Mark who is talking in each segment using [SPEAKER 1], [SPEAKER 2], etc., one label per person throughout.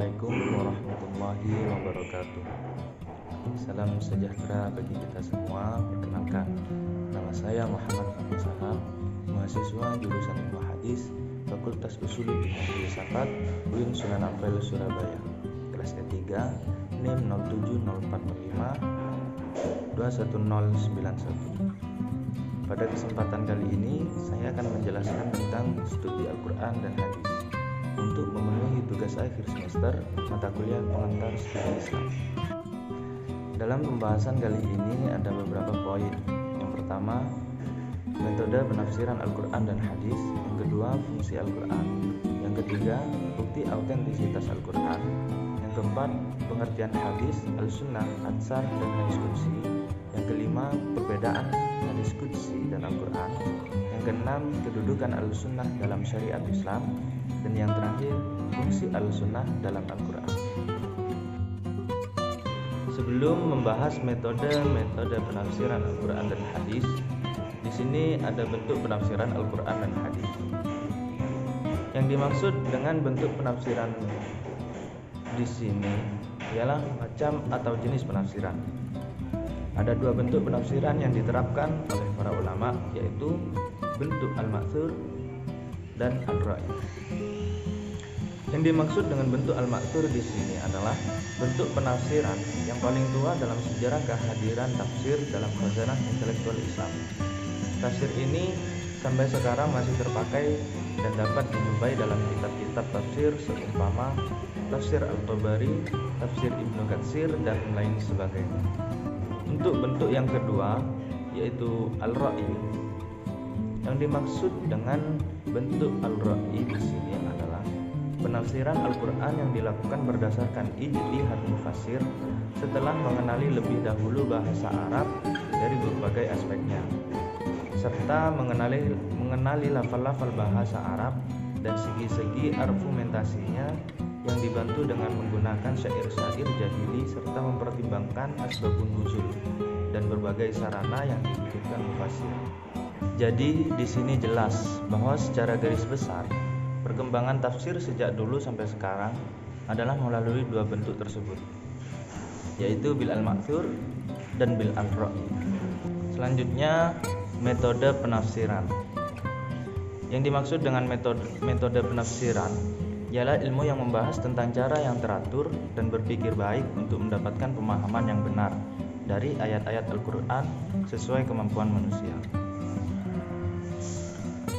[SPEAKER 1] Assalamualaikum warahmatullahi wabarakatuh. Salam sejahtera bagi kita semua. Perkenalkan, nama saya Muhammad Sahab, mahasiswa jurusan Ilmu Hadis, Fakultas Usuluddin dan Filsafat UIN Sunan Ampel, Surabaya. Kelas ketiga, NIM 0745 21091. Pada kesempatan kali ini, saya akan menjelaskan tentang studi Al-Quran dan Hadis untuk memenuhi tugas akhir semester mata kuliah pengantar studi Islam. Dalam pembahasan kali ini ada beberapa poin. Yang pertama, metode penafsiran Al-Quran dan Hadis. Yang kedua, fungsi Al-Quran. Yang ketiga, bukti autentisitas Al-Quran. Yang keempat, pengertian hadis, Al-Sunnah, Ansar, dan hadis qudsi. Yang kelima, perbedaan hadis qudsi dan Al-Quran. Yang keenam, kedudukan Al-Sunnah dalam syariat Islam. Dan yang terakhir, fungsi Al-Sunnah dalam Al-Quran. Sebelum membahas metode penafsiran Al-Quran dan Hadis, di sini ada bentuk penafsiran Al-Quran dan Hadis. Yang dimaksud dengan bentuk penafsiran di sini ialah macam atau jenis penafsiran. Ada dua bentuk penafsiran yang diterapkan oleh para ulama, yaitu bentuk al-ma'thur dan al-ra'i. Yang dimaksud dengan bentuk al-ma'thur di sini adalah bentuk penafsiran yang paling tua dalam sejarah kehadiran tafsir dalam khazanah intelektual Islam. Tafsir ini sampai sekarang masih terpakai dan dapat dijumpai dalam kitab-kitab tafsir seumpama Tafsir Al-Tabari, Tafsir Ibnu Katsir, dan lain sebagainya. Untuk bentuk yang kedua, yaitu al-ra'i. Yang dimaksud dengan bentuk al-ra'i di sini adalah penafsiran Al-Quran yang dilakukan berdasarkan ijtihad mufassir setelah mengenali lebih dahulu bahasa Arab dari berbagai aspeknya, serta mengenali lafal-lafal bahasa Arab dan segi-segi argumentasinya yang dibantu dengan menggunakan syair-syair jahili serta mempertimbangkan asbabun nuzul dan berbagai sarana yang dibutuhkan mufassir. Jadi di sini jelas bahwa secara garis besar perkembangan tafsir sejak dulu sampai sekarang adalah melalui dua bentuk tersebut, yaitu bil al-ma'thur dan bil al-ra'i. Selanjutnya, metode penafsiran. Yang dimaksud dengan metode penafsiran ialah ilmu yang membahas tentang cara yang teratur dan berpikir baik untuk mendapatkan pemahaman yang benar dari ayat-ayat Al-Quran sesuai kemampuan manusia.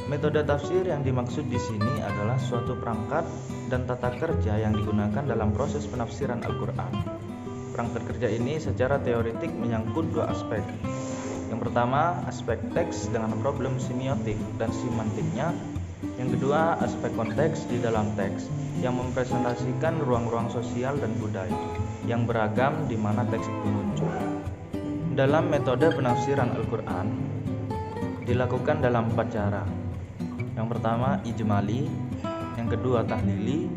[SPEAKER 1] Metode tafsir yang dimaksud di sini adalah suatu perangkat dan tata kerja yang digunakan dalam proses penafsiran Al-Quran. Perangkat kerja ini secara teoretik menyangkut dua aspek. Yang pertama, aspek teks dengan problem semiotik dan semantiknya. Yang kedua, aspek konteks di dalam teks yang mempresentasikan ruang-ruang sosial dan budaya yang beragam di mana teks itu muncul. Dalam metode penafsiran Al-Quran dilakukan dalam 4 cara. Yang pertama ijmali, yang kedua tahlili,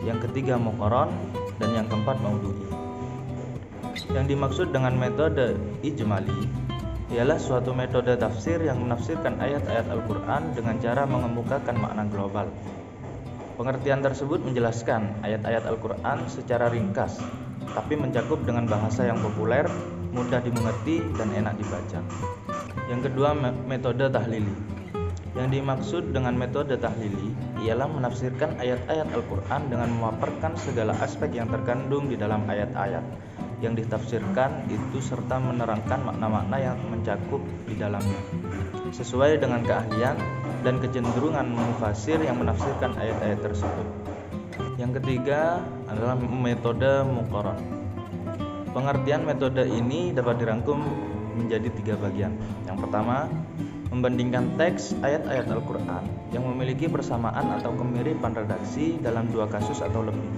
[SPEAKER 1] yang ketiga muqaran, dan yang keempat maudhu'i. Yang dimaksud dengan metode ijmali ialah suatu metode tafsir yang menafsirkan ayat-ayat Al-Quran dengan cara mengemukakan makna global. Pengertian tersebut menjelaskan ayat-ayat Al-Quran secara ringkas, tapi mencakup dengan bahasa yang populer, mudah dimengerti, dan enak dibaca. Yang kedua, metode tahlili. Yang dimaksud dengan metode tahlili ialah menafsirkan ayat-ayat Al-Quran dengan memaparkan segala aspek yang terkandung di dalam ayat-ayat yang ditafsirkan itu serta menerangkan makna-makna yang mencakup di dalamnya sesuai dengan keahlian dan kecenderungan mufassir yang menafsirkan ayat-ayat tersebut. Yang ketiga adalah metode muqaran. Pengertian metode ini dapat dirangkum menjadi 3 bagian. Yang pertama, membandingkan teks ayat-ayat Al-Quran yang memiliki persamaan atau kemiripan redaksi dalam 2 kasus atau lebih,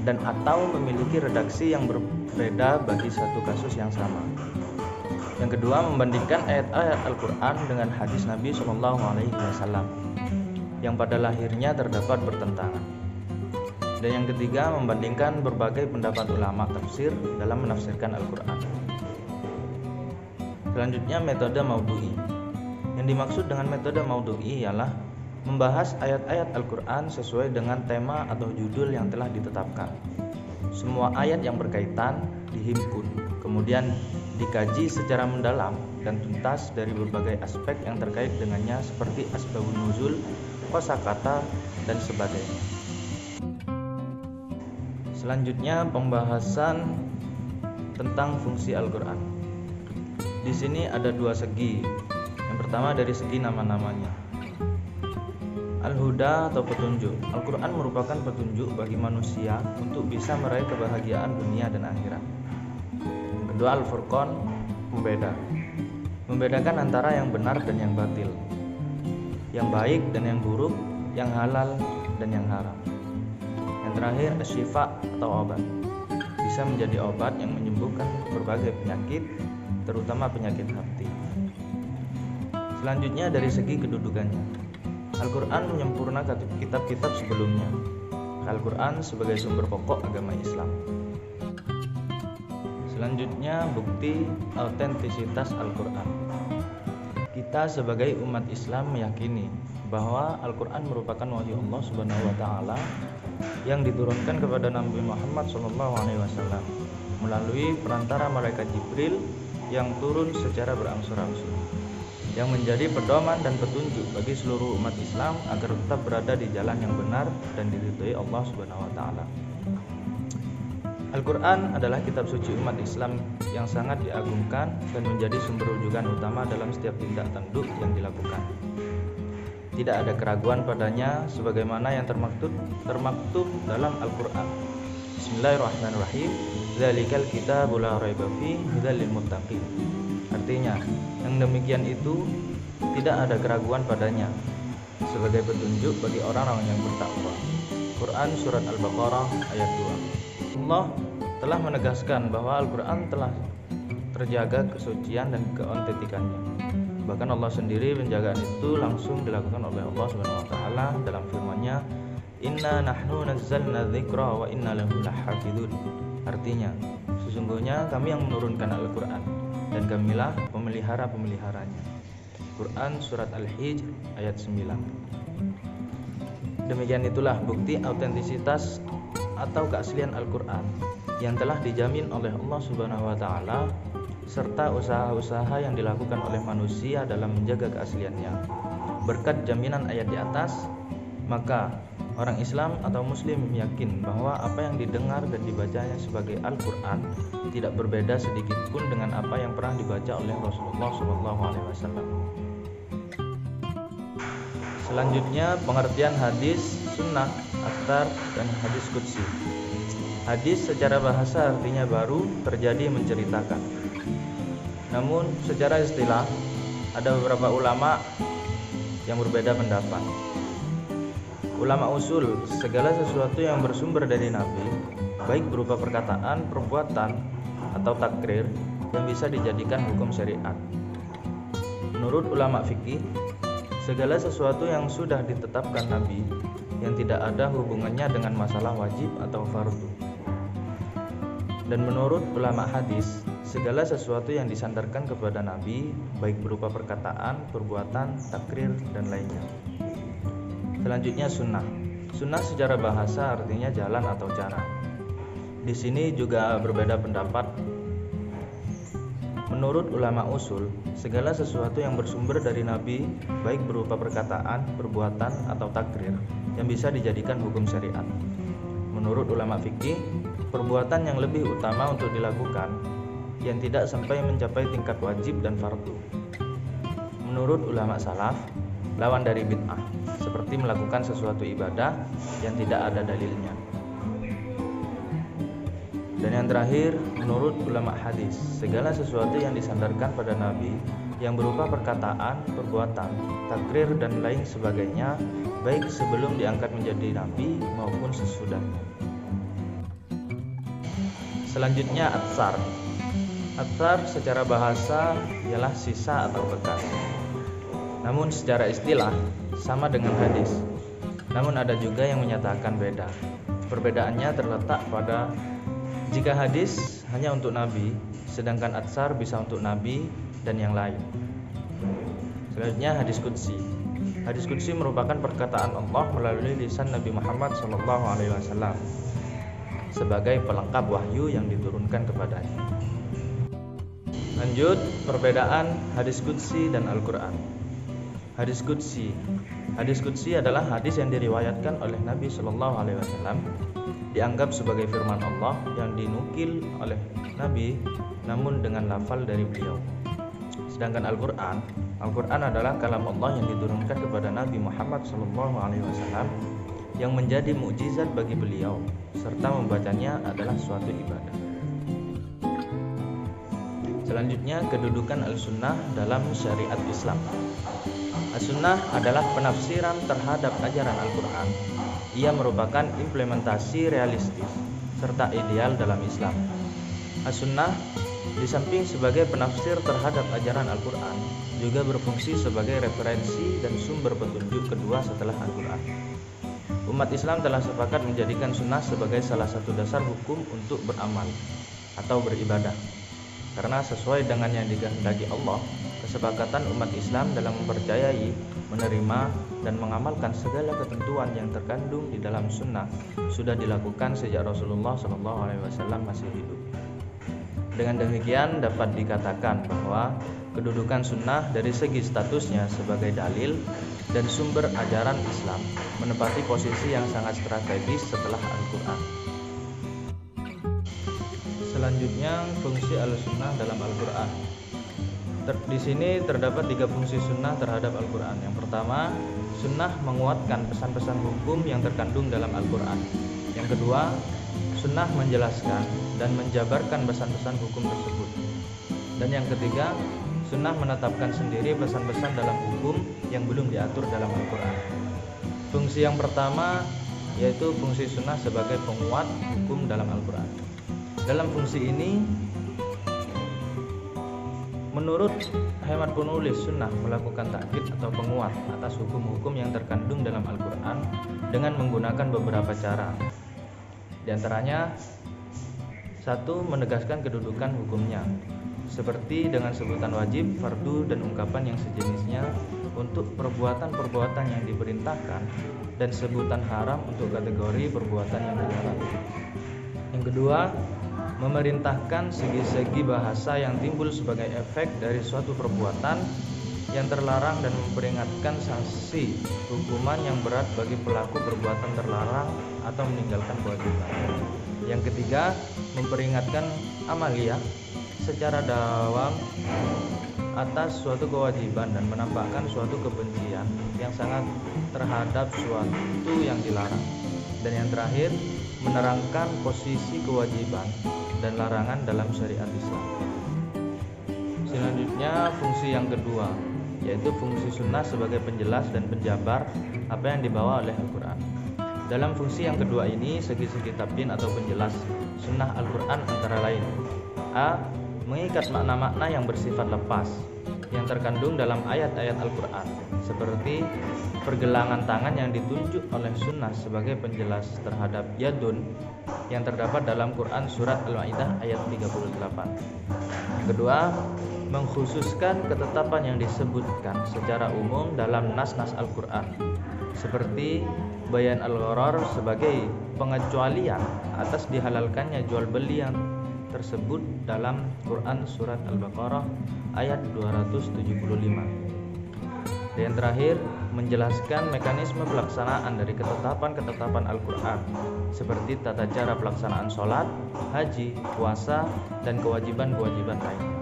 [SPEAKER 1] dan atau memiliki redaksi yang berbeda bagi satu kasus yang sama. Yang kedua, membandingkan ayat-ayat Al-Quran dengan hadis Nabi SAW yang pada lahirnya terdapat bertentangan. Dan yang ketiga, membandingkan berbagai pendapat ulama tafsir dalam menafsirkan Al-Quran. Selanjutnya, metode maudhu'i. Yang dimaksud dengan metode maudhu'i ialah membahas ayat-ayat Al-Quran sesuai dengan tema atau judul yang telah ditetapkan. Semua ayat yang berkaitan dihimpun, kemudian dikaji secara mendalam dan tuntas dari berbagai aspek yang terkait dengannya seperti asbabun nuzul, kosakata, dan sebagainya. Selanjutnya pembahasan tentang fungsi Al-Quran. Di sini ada dua segi. Yang pertama dari segi nama-namanya. Al-Huda atau petunjuk. Al-Quran merupakan petunjuk bagi manusia untuk bisa meraih kebahagiaan dunia dan akhirat. Yang kedua, Al-Furqan, pembeda. Membedakan antara yang benar dan yang batil, yang baik dan yang buruk, yang halal dan yang haram. Yang terakhir, Asy-Syifa atau obat. Bisa menjadi obat yang menyembuhkan berbagai penyakit, terutama penyakit hati. Selanjutnya dari segi kedudukannya. Al-Quran menyempurnakan kitab-kitab sebelumnya. Al-Quran sebagai sumber pokok agama Islam. Selanjutnya bukti autentisitas Al-Quran. Kita sebagai umat Islam meyakini bahwa Al-Quran merupakan wahyu Allah Subhanahu wa taala yang diturunkan kepada Nabi Muhammad SAW melalui perantara malaikat Jibril yang turun secara berangsur-angsur, yang menjadi pedoman dan petunjuk bagi seluruh umat Islam agar tetap berada di jalan yang benar dan diridhoi Allah Subhanahu wa taala. Al-Quran adalah kitab suci umat Islam yang sangat diagungkan dan menjadi sumber rujukan utama dalam setiap tindak tanduk yang dilakukan. Tidak ada keraguan padanya sebagaimana yang termaktub dalam Al-Quran. Bismillahirrahmanirrahim. Dzalikal kitabul la raiba fihi hudzal lil muttaqin. Artinya, yang demikian itu tidak ada keraguan padanya sebagai petunjuk bagi orang-orang yang bertakwa. Quran Surat Al-Baqarah ayat 2. Allah telah menegaskan bahwa Al-Quran telah terjaga kesucian dan keautentikannya. Bahkan Allah sendiri penjagaan itu langsung dilakukan oleh Allah Subhanahu wa taala dalam firman-Nya, "Inna nahnu nazzalna dzikra wa inna lahu lahafizun." Artinya, sesungguhnya kami yang menurunkan Al-Quran dan kamilah pemelihara-pemeliharanya. Quran Surat Al-Hijr ayat 9. Demikian itulah bukti autentisitas atau keaslian Al-Quran yang telah dijamin oleh Allah Subhanahu wa taala serta usaha-usaha yang dilakukan oleh manusia dalam menjaga keasliannya. Berkat jaminan ayat di atas, maka orang Islam atau Muslim yakin bahwa apa yang didengar dan dibacanya sebagai Al-Quran tidak berbeda sedikit pun dengan apa yang pernah dibaca oleh Rasulullah SAW. Selanjutnya pengertian hadis, sunnah, athar, dan hadis qudsi. Hadis secara bahasa artinya baru, terjadi, menceritakan. Namun secara istilah ada beberapa ulama yang berbeda pendapat. Ulama usul, segala sesuatu yang bersumber dari Nabi, baik berupa perkataan, perbuatan, atau takrir, yang bisa dijadikan hukum syariat. Menurut ulama fikih, segala sesuatu yang sudah ditetapkan Nabi, yang tidak ada hubungannya dengan masalah wajib atau fardu. Dan menurut ulama hadis, segala sesuatu yang disandarkan kepada Nabi, baik berupa perkataan, perbuatan, takrir, dan lainnya. Selanjutnya sunnah. Sunnah secara bahasa artinya jalan atau cara. Di sini juga berbeda pendapat. Menurut ulama usul, segala sesuatu yang bersumber dari Nabi, baik berupa perkataan, perbuatan, atau takrir, yang bisa dijadikan hukum syariat. Menurut ulama fikih, perbuatan yang lebih utama untuk dilakukan, yang tidak sampai mencapai tingkat wajib dan fardu. Menurut ulama salaf, lawan dari bid'ah, seperti melakukan sesuatu ibadah yang tidak ada dalilnya. Dan yang terakhir, menurut ulama hadis, segala sesuatu yang disandarkan pada Nabi, yang berupa perkataan, perbuatan, takrir, dan lain sebagainya, baik sebelum diangkat menjadi Nabi maupun sesudahnya. Selanjutnya atsar. Atsar secara bahasa ialah sisa atau bekas. Namun secara istilah sama dengan hadis. Namun ada juga yang menyatakan beda. Perbedaannya terletak pada jika hadis hanya untuk Nabi, sedangkan atsar bisa untuk Nabi dan yang lain. Selanjutnya hadis qudsi. Hadis qudsi merupakan perkataan Allah melalui lisan Nabi Muhammad SAW sebagai pelengkap wahyu yang diturunkan kepadanya. Lanjut, perbedaan hadis qudsi dan Al-Quran. Hadis qudsi adalah hadis yang diriwayatkan oleh Nabi SAW, dianggap sebagai firman Allah yang dinukil oleh Nabi namun dengan lafal dari beliau. Sedangkan Al-Quran adalah kalam Allah yang diturunkan kepada Nabi Muhammad SAW yang menjadi mukjizat bagi beliau, serta membacanya adalah suatu ibadah. Selanjutnya, kedudukan Al-Sunnah dalam syariat Islam. As-Sunnah adalah penafsiran terhadap ajaran Al-Quran. Ia merupakan implementasi realistis serta ideal dalam Islam. As-Sunnah di samping sebagai penafsir terhadap ajaran Al-Quran, juga berfungsi sebagai referensi dan sumber petunjuk kedua setelah Al-Quran. Umat Islam telah sepakat menjadikan sunnah sebagai salah satu dasar hukum untuk beramal atau beribadah. Karena sesuai dengan yang dikehendaki Allah, kesepakatan umat Islam dalam mempercayai, menerima, dan mengamalkan segala ketentuan yang terkandung di dalam sunnah sudah dilakukan sejak Rasulullah SAW masih hidup. Dengan demikian dapat dikatakan bahwa kedudukan sunnah dari segi statusnya sebagai dalil dan sumber ajaran Islam menempati posisi yang sangat strategis setelah Al-Quran. Selanjutnya, fungsi Al-Sunnah dalam Al-Quran. Di sini terdapat 3 fungsi sunnah terhadap Al-Quran. Yang pertama, sunnah menguatkan pesan-pesan hukum yang terkandung dalam Al-Quran. Yang kedua, sunnah menjelaskan dan menjabarkan pesan-pesan hukum tersebut. Dan yang ketiga, sunnah menetapkan sendiri pesan-pesan dalam hukum yang belum diatur dalam Al-Quran. Fungsi yang pertama yaitu fungsi sunnah sebagai penguat hukum dalam Al-Quran. Dalam fungsi ini, menurut hemat penulis, sunnah melakukan takkid atau penguat atas hukum-hukum yang terkandung dalam Al-Quran dengan menggunakan beberapa cara. Di antaranya, 1. Menegaskan kedudukan hukumnya, seperti dengan sebutan wajib, fardu, dan ungkapan yang sejenisnya untuk perbuatan-perbuatan yang diperintahkan dan sebutan haram untuk kategori perbuatan yang dilarang. Yang kedua, memerintahkan segi-segi bahasa yang timbul sebagai efek dari suatu perbuatan yang terlarang dan memperingatkan sanksi hukuman yang berat bagi pelaku perbuatan terlarang atau meninggalkan kewajiban. Yang ketiga, memperingatkan amaliyah secara dawam atas suatu kewajiban dan menampakkan suatu kebencian yang sangat terhadap suatu yang dilarang. Dan yang terakhir, menerangkan posisi kewajiban dan larangan dalam syariat Islam. Selanjutnya, fungsi yang kedua yaitu fungsi sunnah sebagai penjelas dan penjabar apa yang dibawa oleh Al-Quran. Dalam fungsi yang kedua ini, segi-segi tabyin atau penjelas sunnah Al-Quran antara lain: A. Mengikat makna-makna yang bersifat lepas yang terkandung dalam ayat-ayat Al-Quran, seperti pergelangan tangan yang ditunjuk oleh sunnah sebagai penjelas terhadap yadun yang terdapat dalam Quran surat Al-Ma'idah ayat 38. Yang kedua, mengkhususkan ketetapan yang disebutkan secara umum dalam nas-nas Al-Quran, seperti bayan al-gharar sebagai pengecualian atas dihalalkannya jual beli yang tersebut dalam Quran surat Al-Baqarah ayat 275. Dan yang terakhir, menjelaskan mekanisme pelaksanaan dari ketetapan-ketetapan Al-Quran, seperti tata cara pelaksanaan sholat, haji, puasa, dan kewajiban-kewajiban lainnya.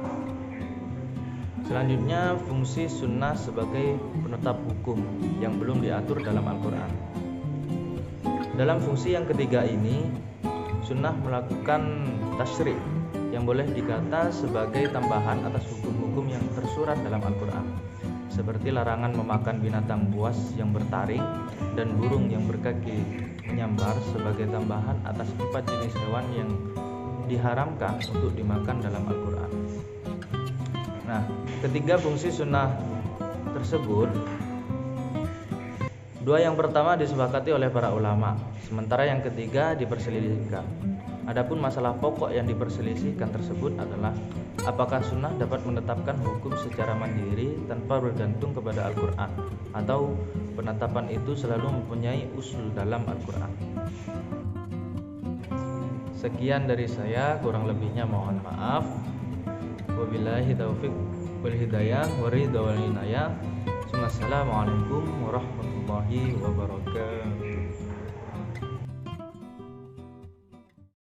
[SPEAKER 1] Selanjutnya, fungsi sunnah sebagai penetap hukum yang belum diatur dalam Al-Quran. Dalam fungsi yang ketiga ini, sunnah melakukan tasyri' yang boleh dikata sebagai tambahan atas hukum-hukum yang tersurat dalam Al-Quran, seperti larangan memakan binatang buas yang bertaring dan burung yang berkaki menyambar sebagai tambahan atas 4 jenis hewan yang diharamkan untuk dimakan dalam Al-Quran. Nah, ketiga fungsi sunnah tersebut, 2 yang pertama disepakati oleh para ulama, sementara yang ketiga diperselisihkan. Adapun masalah pokok yang diperselisihkan tersebut adalah Apakah sunnah dapat menetapkan hukum secara mandiri tanpa bergantung kepada Al-Quran, atau penetapan itu selalu mempunyai usul dalam Al-Quran? Sekian dari saya, kurang lebihnya mohon maaf. Wabillahi taufiq wal hidayah wa ridha wal inayah. Assalamualaikum warahmatullahi wabarakatuh.